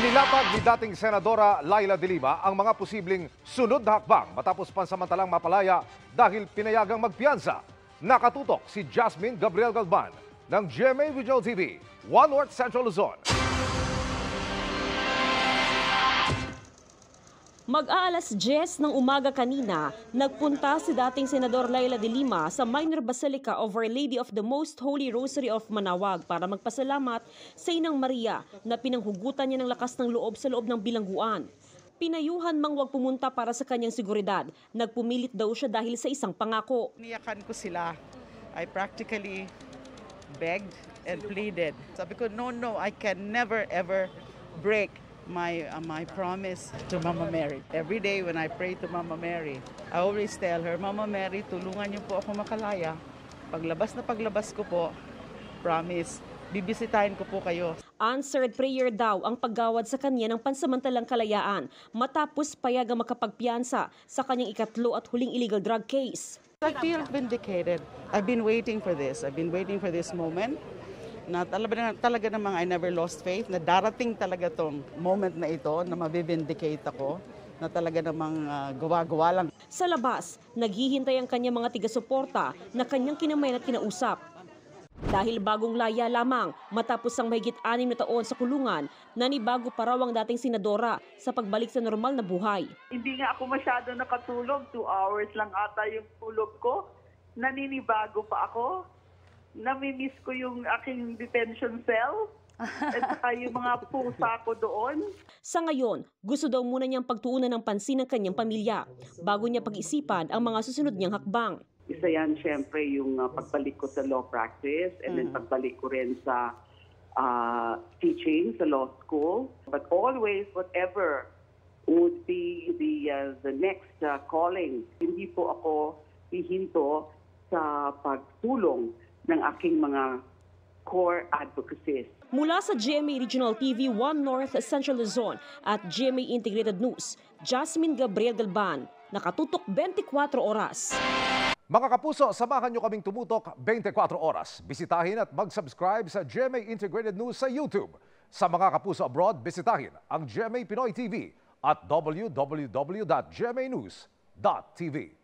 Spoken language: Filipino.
Inilatag ni dating Senadora Laila de Lima ang mga posibleng sunod na hakbang matapos pansamantalang mapalaya dahil pinayagang magpiyansa. Nakatutok si Jasmine Gabriel Galban ng GMA Regional TV, One North Central Luzon. Mag-aalas 10 ng umaga kanina, nagpunta si dating Senador Laila de Lima sa Minor Basilica of Our Lady of the Most Holy Rosary of Manaoag para magpasalamat sa Inang Maria na pinanghugutan niya ng lakas ng loob sa loob ng bilangguan. Pinayuhan mang wag pumunta para sa kanyang seguridad. Nagpumilit daw siya dahil sa isang pangako. Niyakan ko sila. I practically begged and pleaded. Sabi ko, no, I can never ever break my promise to Mama Mary. Every day when I pray to Mama Mary, I always tell her, Mama Mary, tulungan niyo po ako makalaya. Paglabas ko po, promise, bibisitahin ko po kayo. Answered prayer daw ang paggawad sa kanya ng pansamantalang kalayaan matapos payagang makapagpiyansa sa kanyang ikatlo at huling illegal drug case. I feel vindicated. I've been waiting for this. I've been waiting for this moment. Na talaga namang I never lost faith na darating talaga tong moment na ito na mabibindicate ako na talaga namang gawa-gawa lang. Sa labas, naghihintay ang kanyang mga tiga-suporta na kanyang kinamayan at kinausap. Dahil bagong laya lamang matapos ang mahigit 6 na taon sa kulungan, nanibago pa raw ang dating senadora sa pagbalik sa normal na buhay. Hindi nga ako masyado nakatulog, 2 hours lang ata yung tulog ko. Naninibago pa ako. Namimiss ko yung aking detention cell at saka yung mga pusa ko doon. Sa ngayon, gusto daw muna niyang pagtuunan ng pansin ng kanyang pamilya bago niya pag-isipan ang mga susunod niyang hakbang. Isa yan syempre yung pagbalik ko sa law practice and then pagbalik ko rin sa teaching sa law school. But always, whatever would be the next calling, hindi po ako hihinto sa pagtulong ng aking mga core advocacies. Mula sa GMA Regional TV, One North Central Luzon at GMA Integrated News, Jasmine Gabriel Galban, nakatutok 24 oras. Mga kapuso, samahan nyo kaming tumutok 24 oras. Bisitahin at mag-subscribe sa GMA Integrated News sa YouTube. Sa mga kapuso abroad, bisitahin ang GMA Pinoy TV at www.gmanews.tv.